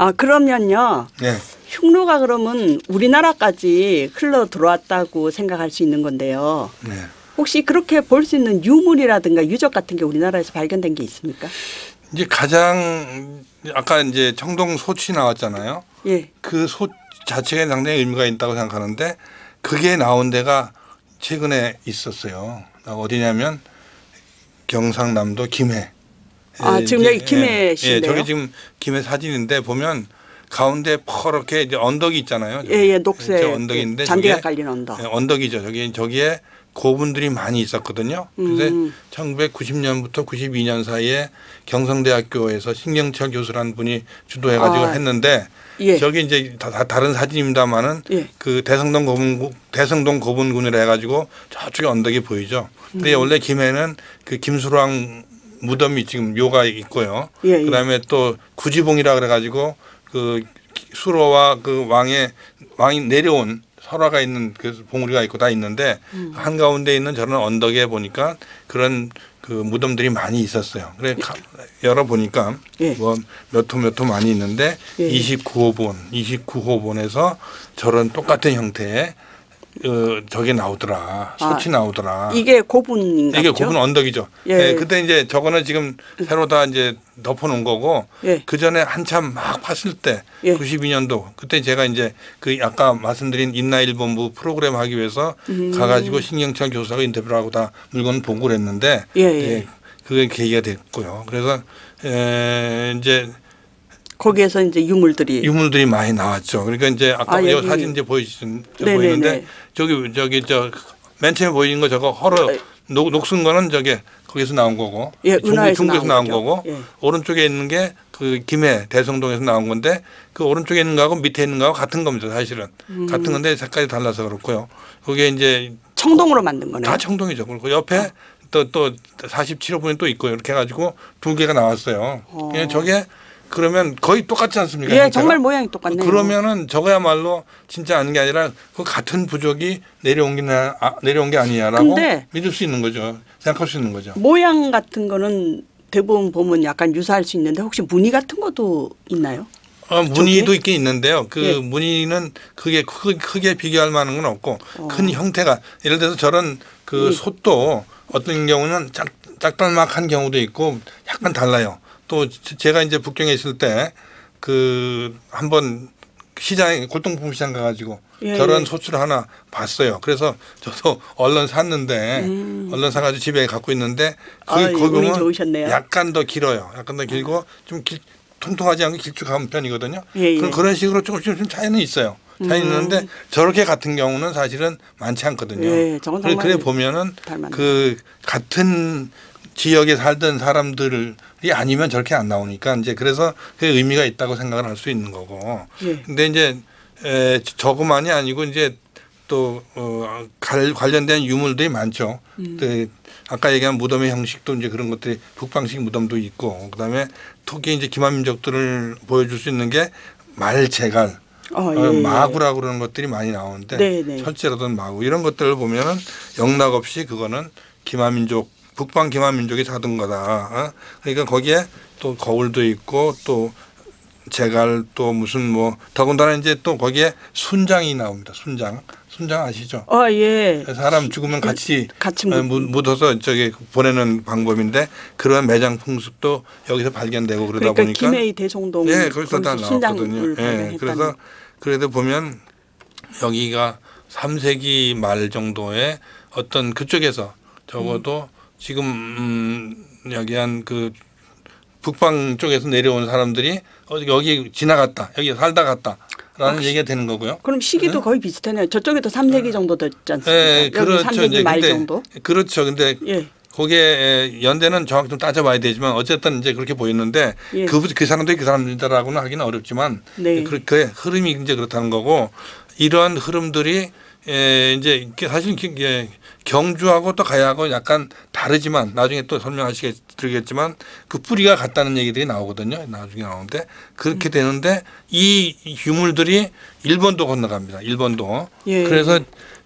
아, 그러면요. 네. 흉노가 그러면 우리나라까지 흘러 들어왔다고 생각할 수 있는 건데요. 네. 혹시 그렇게 볼 수 있는 유물이라든가 유적 같은 게 우리나라에서 발견된 게 있습니까? 이제 가장 아까 이제 청동 소치 나왔잖아요. 예. 그 소 자체가 상당히 의미가 있다고 생각하는데 그게 나온 데가 최근에 있었어요. 어디냐면 경상남도 김해. 아, 지금 여기 김해시인데요. 예, 저기 지금 김해 사진인데 보면 가운데 퍼렇게 이제 언덕이 있잖아요. 예, 예, 녹색 언덕인데 잔디가 깔린 언덕. 예, 언덕이죠. 저기에 고분들이 많이 있었거든요. 그런데 1990년부터 92년 사이에 경성대학교에서 신경철 교수라는 분이 주도해가지고 했는데 예. 저기 이제 다른 사진입니다만은 예. 그 대성동 고분군이라 해가지고 저쪽에 언덕이 보이죠. 근데 원래 김해는 그 김수랑 무덤이 지금 묘가 있고요. 예, 예. 그다음에 또 구지봉이라 그래가지고 그 수로와 그 왕이 내려온 설화가 있는 그 봉우리가 있고 다 있는데 한 가운데 있는 저런 언덕에 보니까 그런 그 무덤들이 많이 있었어요. 그래 열어 보니까 예. 뭐 몇 호 많이 있는데 예. 29호본에서 저런 똑같은 형태의 저게 나오더라. 소치 나오더라. 이게 고분인가요? 이게 고분 언덕이죠. 예. 네, 그때 이제 저거는 지금 새로 다 이제 덮어놓은 거고 예. 그 전에 한참 막 팠을 때 예. 92년도 그때 제가 이제 그 아까 말씀드린 인나일본부 프로그램 하기 위해서 가가지고 신경철 교수하고 인터뷰를 하고 다 물건 보고를 했는데 예, 예. 그게 계기가 됐고요. 그래서 이제 거기에서 이제 유물들이 많이 나왔죠. 그러니까 이제 아까 여기 사진 이제 보이는데 저기 저 맨 처음에 보이는 거 저거 녹슨 거는 저게 거기서 나온 거고 예, 중국에서 나온 거고 예. 오른쪽에 있는 게 그 김해 대성동에서 나온 건데 그 오른쪽에 있는 거하고 밑에 있는 거하고 같은 겁니다. 사실은 같은 건데 색깔이 달라서 그렇고요. 그게 이제 청동으로 만든 거네요. 다 청동이죠. 그리고 옆에 또 47호분이 또 있고 이렇게 해가지고 두 개가 나왔어요. 저게 그러면 거의 똑같지 않습니까? 예, 정말 모양이 똑같네요. 그러면은 저거야말로 진짜 아는 게 아니라 그 같은 부족이 내려온 게 아니냐라고 믿을 수 있는 거죠. 생각할 수 있는 거죠. 모양 같은 거는 대부분 보면 약간 유사할 수 있는데 혹시 무늬 같은 것도 있나요? 무늬도 있긴 있는데요. 그 예. 무늬는 크게 비교할 만한 건 없고 큰 형태가 예를 들어서 저런 그 솥도 어떤 경우는 짝달막한 경우도 있고 약간 달라요. 또 제가 이제 북경에 있을 때 그 한번 시장에 골동품 시장 가가지고 저런 소추를 하나 봤어요. 그래서 저도 얼른 샀는데 얼른 사가지고 집에 갖고 있는데 거기 보면 약간 더 길어요. 약간 더 길고 좀 통통하지 않고 길쭉한 편이거든요. 그런 식으로 조금씩 차이는 있어요. 차이 있는데 저렇게 같은 경우는 사실은 많지 않거든요. 그래 보면은 그 같은 지역에 살던 사람들이 아니면 저렇게 안 나오니까 이제 그래서 그 의미가 있다고 생각을 할 수 있는 거고. 근데 이제 저것만이 아니고 이제 또 관련된 유물들이 많죠. 아까 얘기한 무덤의 형식도 이제 그런 것들이 북방식 무덤도 있고 그다음에 특히 이제 기만민족들을 보여줄 수 있는 게 말제갈. 마구라고 그러는 것들이 많이 나오는데 철제라든 마구 이런 것들을 보면은 영락 없이 그거는 기만민족 북방 기만민족이 사둔 거다. 그러니까 거기에 또 거울도 있고 또 제갈 또 무슨 뭐 더군다나 이제 또 거기에 순장이 나옵니다. 순장 아시죠? 예. 사람 죽으면 같이 묻어서 저기 보내는 방법인데 그런 매장 풍습도 여기서 발견되고 그러다 보니까 김해의 대성동 거기서 다 나왔거든요. 그래서 그래도 보면 여기가 3세기 말 정도에 어떤 그쪽에서 적어도 지금 여기 한 그 북방 쪽에서 내려온 사람들이 여기 지나갔다, 여기 살다 갔다라는 얘기가 되는 거고요. 그럼 시기도 거의 비슷하네요. 저쪽에도 3세기 정도 됐지 않습니까? 여기 3세기 말 정도. 그렇죠. 근데 거기에 연대는 정확히 좀 따져봐야 되지만 어쨌든 이제 그렇게 보이는데 그 사람들이 그 사람들이라고는 하기는 어렵지만 그 흐름이 이제 그렇다는 거고 이러한 흐름들이 이제 사실 경주하고 또 가야하고 약간 다르지만 나중에 또 설명하시겠지만 그 뿌리가 같다는 얘기들이 나오거든요. 나중에 나오는데 그렇게 되는데 이 유물들이 일본도 건너갑니다. 일본도. 그래서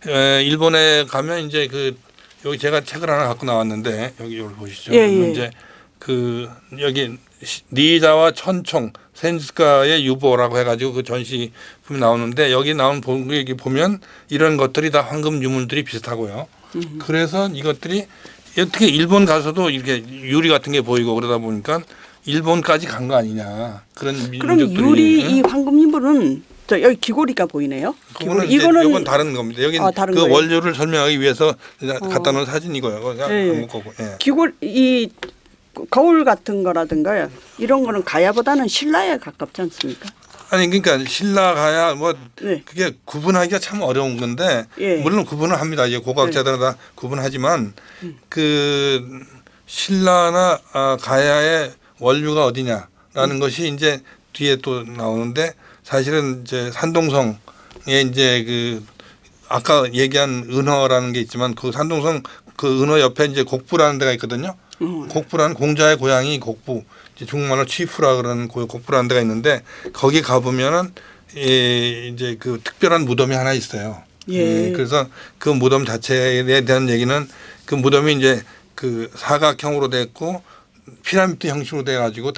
일본에 가면 이제 그 여기 제가 책을 하나 갖고 나왔는데 여기 보시죠. 이제 그 여기 니자와 천총 센스카의 유보라고 해가지고 그 전시품이 나오는데 여기 나온 여기 보면 이런 것들이 다 황금 유물들이 비슷하고요. 그래서 이것들이 어떻게 일본 가서도 이렇게 유리 같은 게 보이고 그러다 보니까 일본까지 간 거 아니냐 그런 그럼 민족들이. 유리 이 황금 유물은 여기 귀고리가 보이네요. 이거는 다른 겁니다. 여기 다른 그 거예요. 원료를 설명하기 위해서 갖다 놓은 사진이고요. 예. 거고. 예. 이 거울 같은 거라든가 이런 거는 가야보다는 신라에 가깝지 않습니까? 아니 그러니까 신라 가야 뭐 네. 그게 구분하기가 참 어려운 건데 예. 물론 구분을 합니다. 이제 고고학자들은 다 구분하지만 그 신라나 가야의 원류가 어디냐라는 것이 이제 뒤에 또 나오는데 사실은 이제 산동성에 이제 그 아까 얘기한 은허라는 게 있지만 그 산동성 그 은허 옆에 이제 곡부라는 데가 있거든요. 곡부라는 공자의 고향이 곡부, 중국말로 치푸라 그러는 곡부라는 데가 있는데 거기 가보면은 이제 그 특별한 무덤이 하나 있어요. 예. 그래서 그 무덤 자체에 대한 얘기는 그 무덤이 이제 그 사각형으로 돼 있고 피라미드 형식으로 돼 가지고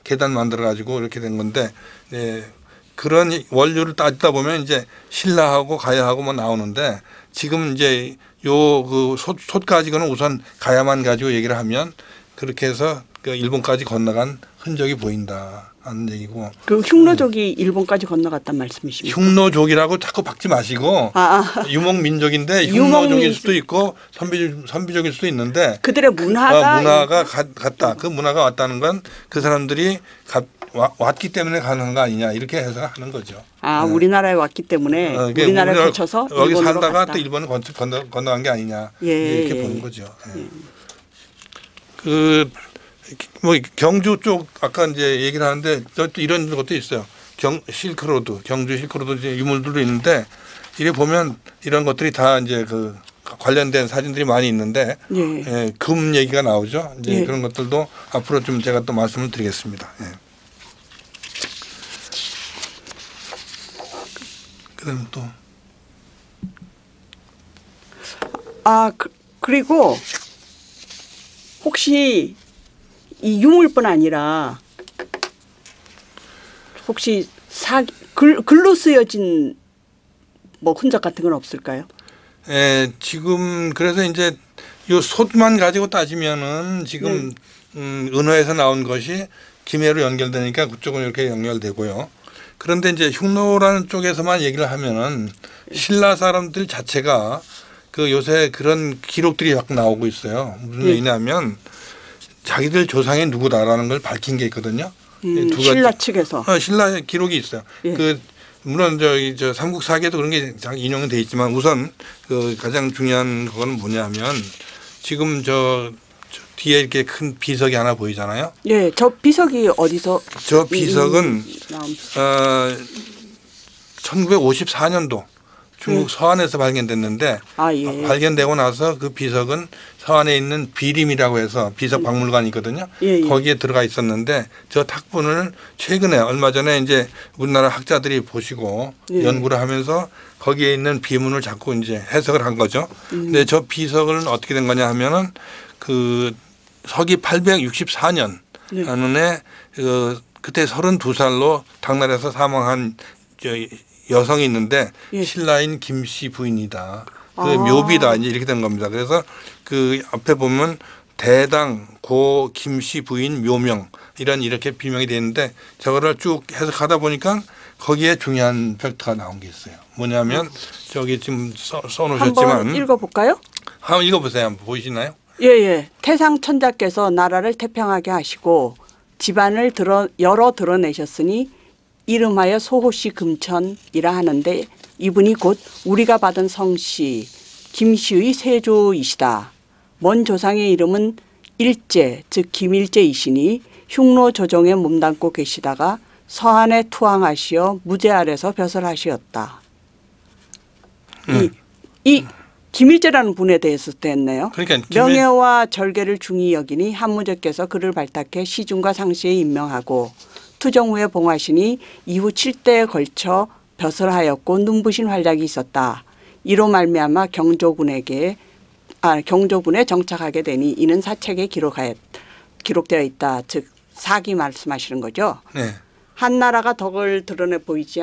계단 만들어 가지고 이렇게 된 건데 그런 원료를 따지다 보면 이제 신라하고 가야하고 뭐 나오는데 지금 이제 요 그 솥 가지고는 우선 가야만 가지고 얘기를 하면 그렇게 해서 그 일본까지 건너간 흔적이 보인다 하는 얘기고. 그 흉노족이 일본까지 건너갔단 말씀이십니까? 흉노족이라고 자꾸 박지 마시고 유목민족인데 흉노족일 수도 있고 선비족일 수도 있는데 그들의 문화가 갔다. 그 문화가 왔다는 건 그 사람들이 왔기 때문에 가는 거 아니냐 이렇게 해석하는 거죠. 우리나라에 왔기 때문에 우리나라를 거쳐서 여기 일본으로 살다가 갔다. 또 일본을 건너간 게 아니냐 이렇게 보는 거죠. 그 뭐 경주 쪽 아까 이제 얘기를 하는데 또 이런 것도 있어요. 실크로드, 경주 실크로드 이제 유물들도 있는데 이래 보면 이런 것들이 다 이제 그 관련된 사진들이 많이 있는데 금 얘기가 나오죠. 이제 그런 것들도 앞으로 좀 제가 또 말씀을 드리겠습니다. 그다음 또 그리고 혹시 이 유물뿐 아니라 혹시 글로 쓰여진 뭐 흔적 같은 건 없을까요? 지금 그래서 이제 요 솥만 가지고 따지면은 지금 은어에서 나온 것이 김해로 연결되니까 그쪽은 이렇게 연결되고요. 그런데 이제 흉노라는 쪽에서만 얘기를 하면은 신라 사람들 자체가 그 요새 그런 기록들이 자꾸 나오고 있어요. 무슨 얘기냐면 자기들 조상이 누구다라는 걸 밝힌 게 있거든요. 신라 측에서. 신라 기록이 있어요. 그 물론 저 삼국사기에도 그런 게 인용이 돼 있지만 우선 그 가장 중요한 그거는 뭐냐면 지금 저 뒤에 이렇게 큰 비석이 하나 보이잖아요. 예, 저 비석이 어디서? 저 비석은 1954년도 중국 서안에서 발견됐는데 발견되고 나서 그 비석은 서안에 있는 비림이라고 해서 비석 박물관이 있거든요. 거기에 들어가 있었는데 저 탁본을 최근에 얼마 전에 이제 우리나라 학자들이 보시고 연구를 하면서 거기에 있는 비문을 자꾸 이제 해석을 한 거죠. 근데 저 비석은 어떻게 된 거냐 하면은 그 서기 864년 하는에 그때 32살로 당나라에서 사망한 여성이 있는데 신라인 김씨 부인이다. 그 묘비다 이제 이렇게 된 겁니다. 그래서 그 앞에 보면 대당 고 김씨 부인 묘명 이렇게 비명이 되는데 저거를 쭉 해석하다 보니까 거기에 중요한 팩트가 나온 게 있어요. 뭐냐면 저기 지금 써놓으셨지만 한번 읽어볼까요? 한번 읽어보세요. 한번 보이시나요? 예. 태상천자께서 나라를 태평하게 하시고 집안을 여러 드러내셨으니 이름하여 소호씨 금천이라 하는데 이분이 곧 우리가 받은 성씨 김씨의 세조이시다. 먼 조상의 이름은 일제 즉 김일제이시니 흉노 조정에 몸담고 계시다가 서안에 투항하시어 무제 아래서 벼슬하시었다. 이 김일제라는 분에 대해서 됐네요. 그러니까 명예와 절개를 중히 여기니 한무제께서 그를 발탁해 시중과 상시에 임명하고 투정 후에 봉하시니 이후 7대에 걸쳐 벼슬하였고 눈부신 활약이 있었다. 이로 말미암아 경조군에 정착하게 되니 이는 사책에 기록되어 있다. 즉 사기 말씀하시는 거죠. 네. 한 나라가 덕을 드러내 보이지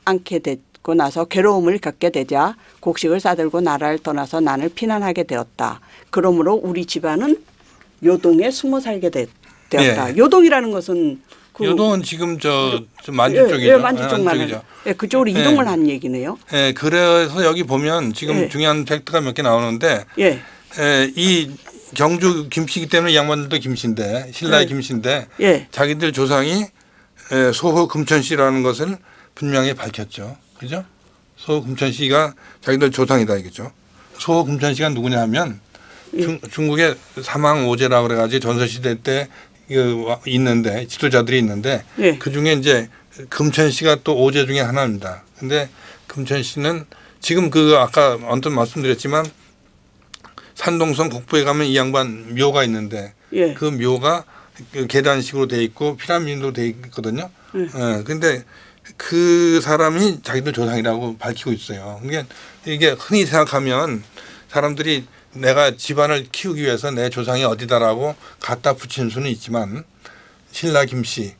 않게 됐고 나서 괴로움을 겪게 되자 곡식을 싸들고 나라를 떠나서 난을 피난하게 되었다. 그러므로 우리 집안은 요동에 숨어 살게 되었다. 예. 요동이라는 것은 요동은 지금 저 만주 쪽이죠. 만주 쪽만. 그쪽으로 이동을 한 얘기네요. 예, 그래서 여기 보면 지금 예. 중요한 팩트가 몇 개 나오는데 예. 이 경주 김씨이기 때문에 이 양반들도 김씨인데 신라의 예. 김씨인데 예. 자기들 조상이 소호 금천씨라는 것을 분명히 밝혔죠. 그죠? 소호 금천씨가 자기들 조상이다 이거죠. 소호 금천씨가 누구냐 하면 중국의 사망오제라고 그래가지고 전설시대 때 있는데 지도자들이 있는데 예. 그중에 이제 금천씨가 또 오제 중에 하나입니다. 근데 금천씨는 지금 아까 언뜻 말씀드렸지만 산동성 곡부에 가면 이 양반 묘가 있는데 그 묘가 계단식으로 돼 있고 피라미드로 돼 있거든요. 근데 그 사람이 자기들 조상이라고 밝히고 있어요. 그러니까 이게 흔히 생각하면 사람들이 내가 집안을 키우기 위해서 내 조상이 어디다라고 갖다 붙이는 수는 있지만 신라 김씨,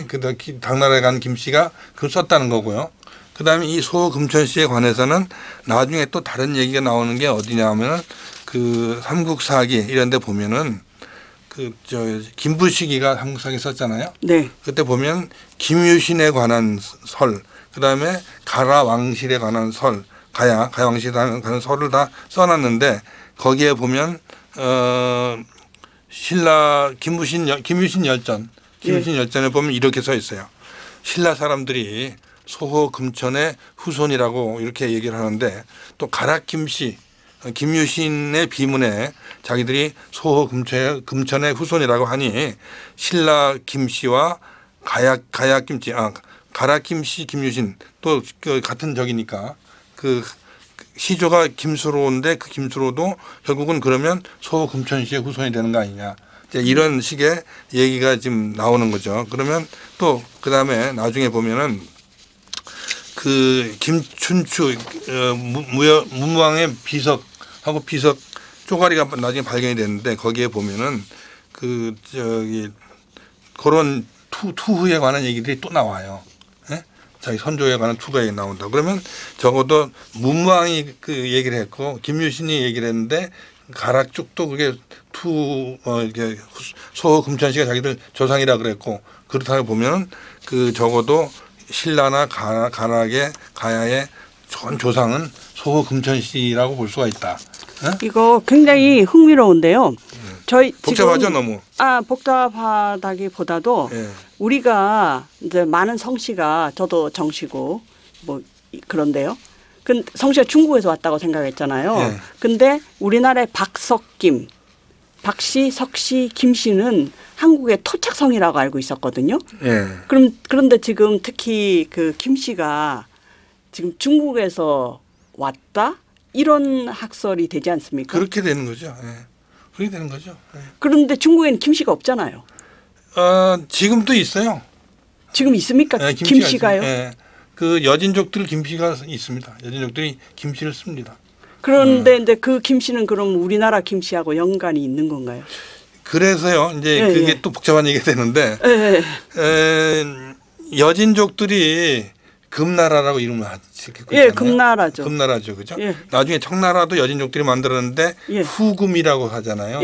그다음 당나라에 간 김씨가 그걸 썼다는 거고요. 그다음에 이 소금천씨에 관해서는 나중에 또 다른 얘기가 나오는 게 어디냐 하면은 그 삼국사기 이런 데 보면은 김부식이가 삼국사기 썼잖아요. 네. 그때 보면 김유신에 관한 설, 그다음에 가라왕실에 관한 설, 가야왕실에 관한 설을 다 써놨는데 거기에 보면 신라 김유신 열전에 보면 이렇게 써 있어요. 신라 사람들이 소호 금천의 후손이라고 이렇게 얘기를 하는데 또 가락 김씨 김유신의 비문에 자기들이 소호 금천의 후손이라고 하니 신라 김씨와 가락 김씨 가락 김씨 김유신 또 같은 적이니까 그 시조가 김수로인데 그 김수로도 결국은 그러면 소호 금천씨의 후손이 되는 거 아니냐. 이런 식의 얘기가 지금 나오는 거죠. 그러면 또 그다음에 나중에 보면은 그 김춘추 문왕의 비석하고 비석 쪼가리가 나중에 발견이 됐는데 거기에 보면은 그런 투후에 관한 얘기들이 또 나와요. 자기 선조에 관한 투가 나온다. 그러면 적어도 문왕이 그 얘기를 했고 김유신이 얘기를 했는데 가락 쪽도 그게 이게 소호 금천씨가 자기들 조상이라 그랬고 그렇다고 보면 그 적어도 신라나 가야의 전 조상은 소호 금천씨라고 볼 수가 있다. 이거 굉장히 흥미로운데요. 저희 복잡하죠 지금, 너무. 복잡하다기보다도 우리가 이제 많은 성씨가 저도 정씨고 뭐 그런데요. 근데 성씨가 중국에서 왔다고 생각했잖아요. 근데 우리나라의 박석김, 박씨, 석씨, 김씨는 한국의 토착성이라고 알고 있었거든요. 그런데 지금 특히 그 김씨가 지금 중국에서 왔다 이런 학설이 되지 않습니까? 그렇게 되는 거죠. 그렇게 되는 거죠. 그런데 중국에는 김씨가 없잖아요. 지금도 있어요. 지금 있습니까? 김씨가요? 그 여진족들 김씨가 있습니다. 여진족들이 김씨를 씁니다. 그런데 이제 그 김씨는 그럼 우리나라 김씨하고 연관이 있는 건가요? 그래서요. 이제 그게 또 복잡한 얘기가 되는데 여진족들이 금나라라고 이름을 짓고 있잖아요. 금나라죠. 금나라죠. 그죠? 나중에 청나라도 여진족들이 만들었는데 후금이라고 하잖아요.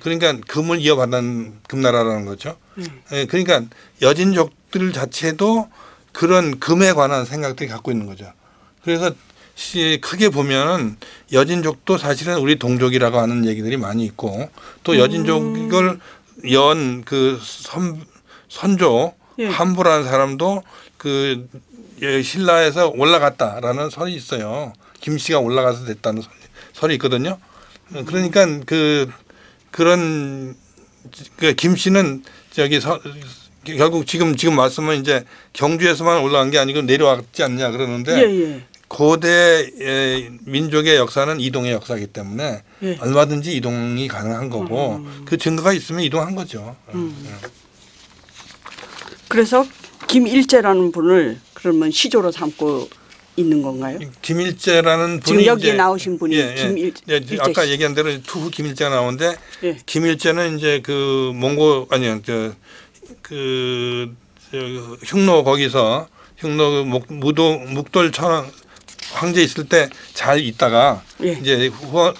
그러니까 금을 이어받는 금나라라는 거죠. 그러니까 여진족들 자체도 그런 금에 관한 생각들이 갖고 있는 거죠. 그래서 크게 보면 여진족도 사실은 우리 동족이라고 하는 얘기들이 많이 있고 또 여진족을 선조 함부라는 사람도 그 신라에서 올라갔다라는 설이 있어요. 김씨가 올라가서 됐다는 설이 있거든요. 그러니까 그런 김씨는 결국 지금 말씀은 이제 경주에서만 올라간 게 아니고 내려왔지 않냐 그러는데 고대 민족의 역사는 이동의 역사이기 때문에 얼마든지 이동이 가능한 거고 그 증거가 있으면 이동한 거죠. 그래서 김일제라는 분을 그러면 시조로 삼고 있는 건가요? 김일재라는 분이 지금 여기 이제 나오신 분이 김일재 아까 얘기한 대로 투후 김일재가 나오는데 예. 김일재는 이제 그 몽고 아니요 흉노 거기서 흉노 묵돌 천 황제 있을 때 잘 있다가 예. 이제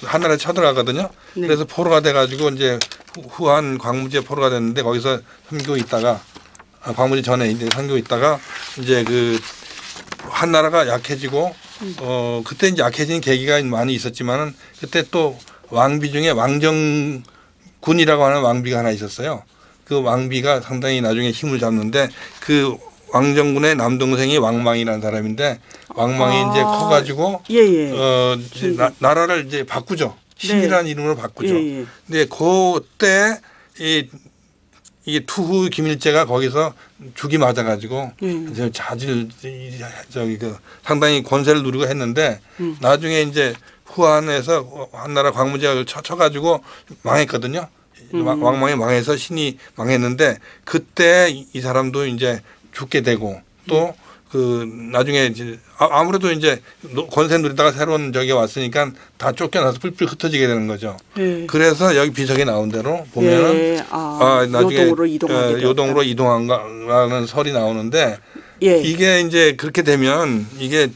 한나라에 쳐들어가거든요. 네. 그래서 포로가 돼가지고 이제 후한 광무지에 포로가 됐는데 거기서 선교 있다가 광무지 전에 이제 선교 있다가 이제 그 한나라가 약해지고 그때 이제 약해진 계기가 많이 있었지만은 그때 또 왕비 중에 왕정군이라고 하는 왕비가 하나 있었어요. 그 왕비가 상당히 나중에 힘을 잡는데 그 왕정군의 남동생이 왕망이라는 사람인데 왕망이 이제 커가지고 이제 나라를 이제 바꾸죠. 신이라는 이름으로 바꾸죠. 근데 그때 이게 투후 김일재가 거기서 죽이 맞아가지고 자질 저기 그 상당히 권세를 누리고 했는데 나중에 이제 후한에서 한나라 광무제가 쳐가지고 망했거든요. 왕망이 망해서 신이 망했는데 그때 이 사람도 이제 죽게 되고 또 그 나중에 이제 아무래도 이제 권세 누리다가 새로운 적이 왔으니까 다 쫓겨나서 뿔뿔 흩어지게 되는 거죠. 그래서 여기 비석에 나온 대로 보면은 나중에 요동으로 이동한가라는 설이 나오는데 이게 이제 그렇게 되면 이게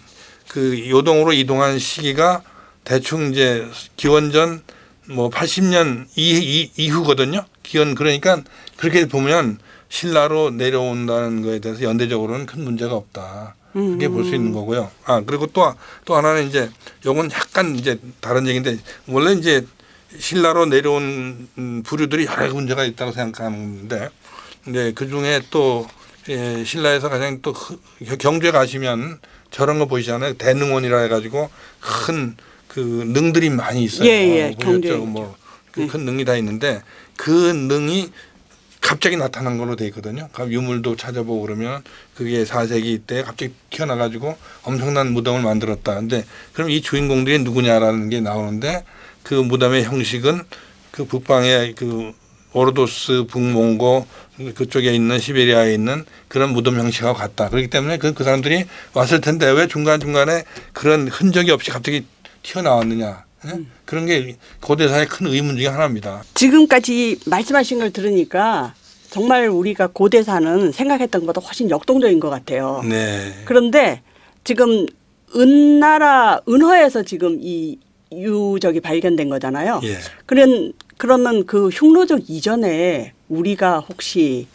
그 요동으로 이동한 시기가 대충 이제 기원전 뭐 80년 이후거든요. 기원 그러니까 그렇게 보면 신라로 내려온다는 거에 대해서 연대적으로는 큰 문제가 없다. 그렇게 볼 수 있는 거고요. 그리고 또 하나는 이제 요건 약간 이제 다른 얘기인데 원래 이제 신라로 내려온 부류들이 여러 가지 문제가 있다고 생각하는데 근데 그 중에 또 신라에서 가장 또 경주에 가시면 저런 거 보이잖아요. 대능원이라 해가지고 큰 그 능들이 많이 있어요. 경주에 뭐 큰 능이 다 있는데 그 능이 갑자기 나타난 걸로 돼 있거든요. 유물도 찾아보고 그러면 그게 4세기 때 갑자기 튀어나가지고 엄청난 무덤을 만들었다. 근데 그럼 이 주인공들이 누구냐라는 게 나오는데 그 무덤의 형식은 그 북방의 그 오르도스 북몽고 그쪽에 있는 시베리아에 있는 그런 무덤 형식하고 같다. 그렇기 때문에 그 사람들이 왔을 텐데 왜 중간중간에 그런 흔적이 없이 갑자기 튀어나왔느냐. 그런 게 고대사의 큰 의문 중에 하나입니다. 지금까지 말씀하신 걸 들으니까 정말 우리가 고대사는 생각했던 것보다 훨씬 역동적인 것 같아요. 네. 그런데 지금 은허에서 지금 이 유적이 발견된 거잖아요. 예. 그러면 그 흉노적 이전에 우리가 혹시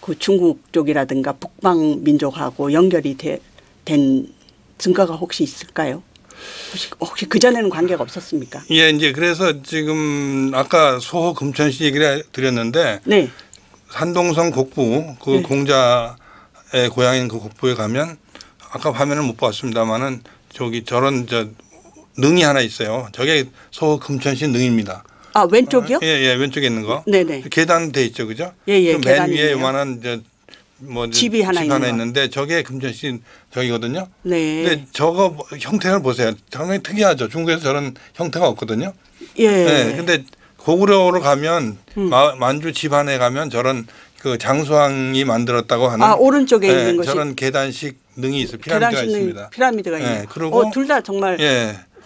그 중국 쪽이라든가 북방 민족하고 연결이 된 증거가 혹시 있을까요? 혹시 그 전에는 관계가 없었습니까? 예, 이제 그래서 지금 아까 소호 금천시 얘기를 드렸는데 네. 산동성 곡부 그 공자의 고향인 그 곡부에 가면 아까 화면을 못 봤습니다만은 저런 능이 하나 있어요. 저게 소호 금천시 능입니다. 왼쪽이요? 예, 왼쪽에 있는 거. 네네. 계단 돼 있죠, 그죠? 예, 맨 위에 요만한 집이 하나 있는데 저게 금천시 저기거든요. 네. 근데 저거 형태를 보세요. 상당히 특이하죠. 중국에서 저런 형태가 없거든요. 예. 네. 근데 고구려로 가면 만주 집안에 가면 저런 그 장수왕이 만들었다고 하는 오른쪽에 있는 것이 저런 계단식 능이 있어요. 피라미드가 있습니다. 피라미드가 있네요. 네. 그리고 둘 다 정말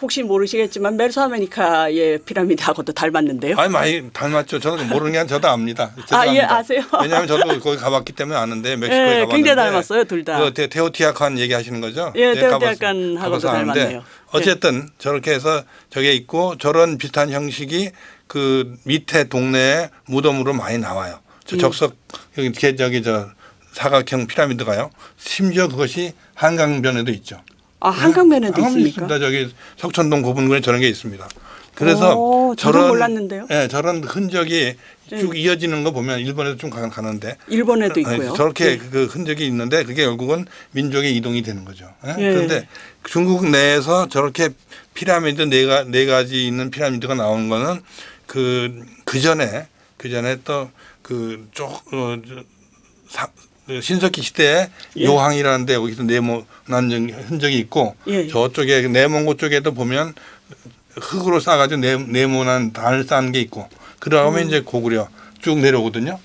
혹시 모르시겠지만 메소아메리카의 피라미드하고도 닮았는데요. 많이 닮았죠. 저는 모르는 게 아니라 저도 압니다. 예, 아세요? 왜냐하면 저도 거기 가봤기 때문에 아는데 멕시코에 가봤는데 굉장히 닮았어요, 둘 다. 테오티아칸 얘기하시는 거죠? 예, 테오티아칸하고도 닮았네요. 어쨌든 저렇게 해서 저게 있고 저런 비슷한 형식이 그 밑에 동네에 무덤으로 많이 나와요. 적석 저 사각형 피라미드가요. 심지어 그것이 한강변에도 있죠. 한강변에도 있습니까? 저기 석천동 고분군에 저런 게 있습니다. 그래서 저는 몰랐는데요. 저런 흔적이 쭉 이어지는 거 보면 일본에도 좀 가는데 일본에도 있고요. 저렇게 그 흔적이 있는데 그게 결국은 민족의 이동이 되는 거죠. 그런데 중국 내에서 저렇게 피라미드 네 가지 있는 피라미드가 나오는 거는 그 전에 또 그 신석기 시대에 요항이라는데 여기서 네모난 흔적이 있고 저쪽에 내몽고 쪽에도 보면 흙으로 쌓아가지고 네모난 단을 쌓은 게 있고 그러면 이제 고구려 쭉 내려오거든요.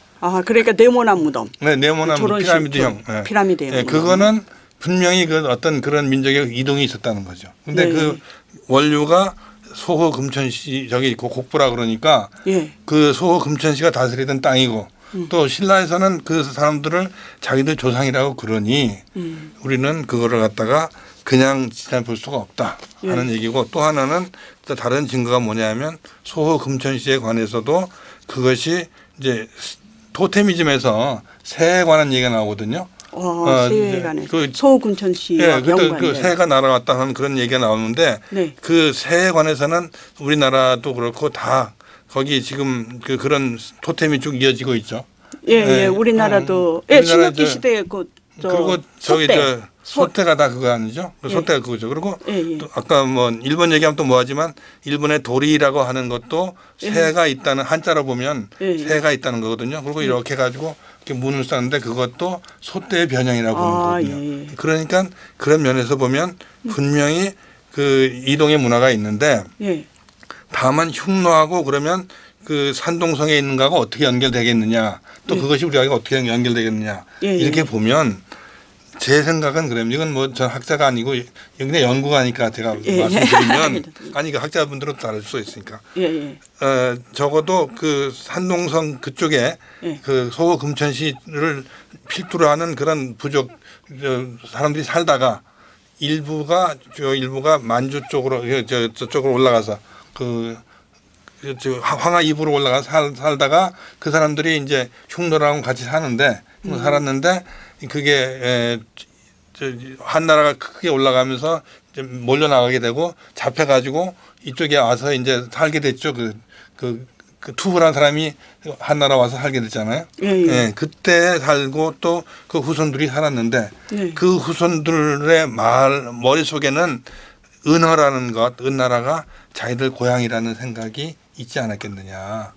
그러니까 네모난 무덤. 네, 네모난 피라미드형. 피라미드형. 그거는 분명히 그 어떤 그런 민족의 이동이 있었다는 거죠. 근데 네. 그 원류가 소호 금천시 저기 있고 곡부라 그러니까 예. 그 소호 금천시가 다스리던 땅이고 또 신라에서는 그 사람들을 자기들 조상이라고 그러니 우리는 그거를 갖다가 그냥 지나볼 수가 없다 하는 얘기고 또 하나는 또 다른 증거가 뭐냐면 소호 금천시에 관해서도 그것이 이제 토테미즘에서 새에 관한 얘기가 나오거든요. 새에 관해 그 소금천시와 예, 그때 그 연관된. 새가 날아왔다 하는 그런 얘기가 나오는데 네. 그 새에 관해서는 우리나라도 그렇고 다 거기 지금 그런 토템이 쭉 이어지고 있죠. 예, 우리나라도 예, 우리나라 신석기 시대에 그리고 저기 소떼가 다 그거 아니죠? 그 소떼가 그거죠. 그리고 또 아까 뭐 일본 얘기하면 또 뭐하지만 일본의 도리라고 하는 것도 새가 있다는 한자로 보면 새가 있다는 거거든요. 그리고 이렇게 가지고 이렇게 문을 쌓는데 그것도 소떼의 변형이라고 보는 거거든요. 그러니까 그런 면에서 보면 분명히 그 이동의 문화가 있는데 다만 흉노하고 그러면 그 산동성에 있는 거하고 어떻게 연결되겠느냐 또 그것이 우리가 어떻게 연결되겠느냐 이렇게 보면 제 생각은 그래요. 이건 뭐 전 학자가 아니고 그냥 연구가니까 제가 말씀드리면 아니 그 학자분들은 다를 수 있으니까 적어도 그 산동성 그쪽에 그 소호 금천시를 필두로 하는 그런 부족 사람들이 살다가 일부가 만주 쪽으로 저쪽으로 올라가서 황하 이부로 올라가서 살다가 그 사람들이 이제 흉노랑 같이 살았는데 그게 한나라가 크게 올라가면서 몰려 나가게 되고 잡혀가지고 이쪽에 와서 이제 살게 됐죠. 그 투불한 사람이 한나라 와서 살게 됐잖아요. 예, 그때 살고 또 그 후손들이 살았는데 그 후손들의 머릿속에는 은허라는 것, 은나라가 자기들 고향이라는 생각이 있지 않았겠느냐.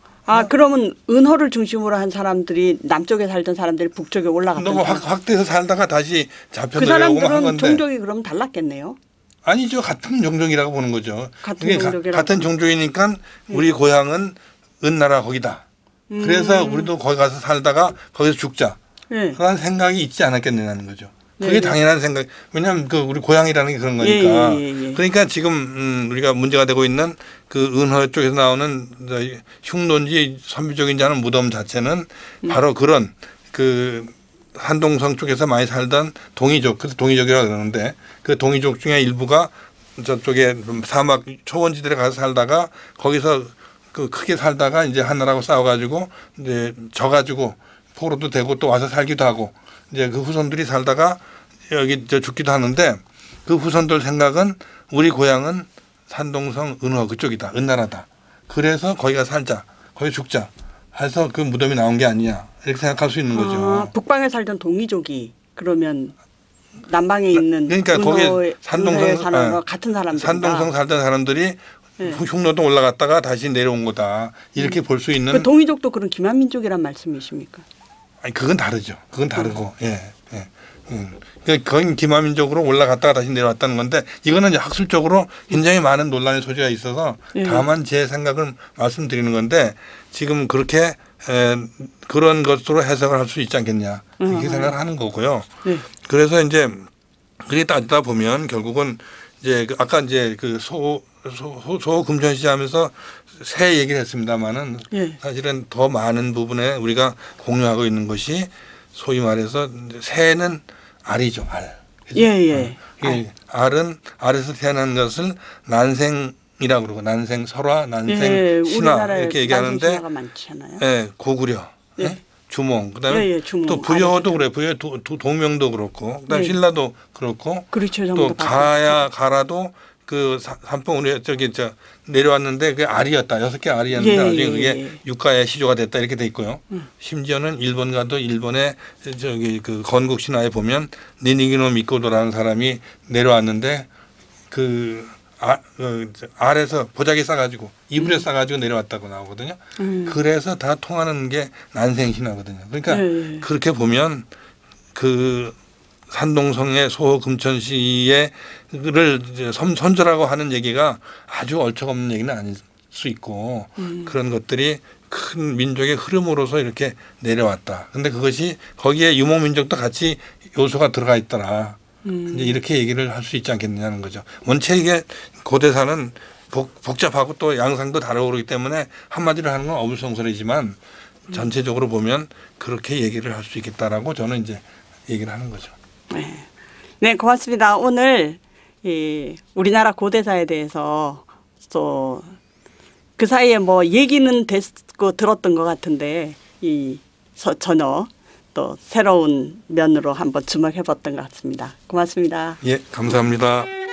그러면 은허를 중심으로 한 사람들이 남쪽에 살던 사람들이 북쪽에 올라갔던 너무 확대해서 살다가 다시 잡혀 그 내려오고 한 사람들은 건데. 종족이 그럼 달랐겠네요. 아니죠. 같은 종족이라고 보는 거죠. 같은 종족이니까 우리 고향은 은나라 거기다. 그래서 우리도 거기 가서 살다가 거기서 죽자. 그런 생각이 있지 않았겠느냐는 거죠. 그게 당연한 생각. 왜냐하면 우리 고향이라는 게 그런 거니까. 그러니까 지금 우리가 문제가 되고 있는 그 은허 쪽에서 나오는 흉노인지 선비족인지 하는 무덤 자체는 바로 그런 그 산동성 쪽에서 많이 살던 동이족, 그래서 동이족이라고 그러는데 그 동이족 중에 일부가 저쪽에 사막 초원지대에 가서 살다가 거기서 그 크게 살다가 이제 한나라하고 싸워가지고 이제 져가지고 포로도 되고 또 와서 살기도 하고 이제 그 후손들이 살다가 여기 죽기도 하는데 그 후손들 생각은 우리 고향은 산동성 은허 그쪽이다. 은나라다. 그래서 거기가 살자. 거기 죽자. 해서 그 무덤이 나온 게 아니냐. 이렇게 생각할 수 있는 거죠. 북방에 살던 동이족이 그러면 남방에 있는 그러니까 거기에 산동성 같은 사람들 산동성 살던 사람들이 흉노도 올라갔다가 다시 내려온 거다. 이렇게 볼 수 있는. 그 동이족도 그런 기만민족이란 말씀이십니까? 아니 그건 다르죠. 그건 다르고. 그러니까 거의 기마민족으로 올라갔다가 다시 내려왔다는 건데 이거는 이제 학술적으로 굉장히 많은 논란의 소지가 있어서 다만 제 생각을 말씀드리는 건데 지금 그렇게 그런 것으로 해석을 할 수 있지 않겠냐 이렇게 생각을 하는 거고요. 그래서 이제 그렇게 따지다 보면 결국은 이제 아까 이제 그 소금천시 하면서 새 얘기를 했습니다만은 사실은 더 많은 부분에 우리가 공유하고 있는 것이 소위 말해서 새는 알이죠, 알. 알은 알에서 태어난 것을 난생이라고 그러고 난생 설화, 난생 신화 이렇게 얘기하는데 고구려, 주몽, 그다음에 또 부여도 그래, 부여 동명도 그렇고, 그다음에 신라도 그렇고, 또 가라도 그 삼봉 우리 내려왔는데 그게 알이었다. 6개 알이었는데 나중에 그게 육가의 시조가 됐다 이렇게 돼 있고요. 심지어는 일본 가도 일본의 그 건국 신화에 보면 니니기노 미코도라는 사람이 내려왔는데 그 알에서 보자기 싸가지고 이불에 싸가지고 내려왔다고 나오거든요. 그래서 다 통하는 게 난생 신화거든요. 그러니까 그렇게 보면 그 산동성의 소호 금천시를 선조라고 하는 얘기가 아주 얼척없는 얘기는 아닐 수 있고 그런 것들이 큰 민족의 흐름으로서 이렇게 내려왔다. 그런데 그것이 거기에 유목민족도 같이 요소가 들어가 있더라. 이제 이렇게 얘기를 할 수 있지 않겠느냐는 거죠. 원체 이게 고대사는 복잡하고 또 양상도 다르고 그렇기 때문에 한마디로 하는 건 어불성설이지만 전체적으로 보면 그렇게 얘기를 할 수 있겠다라고 저는 이제 얘기를 하는 거죠. 네, 네 고맙습니다. 오늘 이 우리나라 고대사에 대해서 또 그 사이에 뭐 얘기는 됐고 들었던 것 같은데 전혀 또 새로운 면으로 한번 주목해봤던 것 같습니다. 고맙습니다. 예, 감사합니다.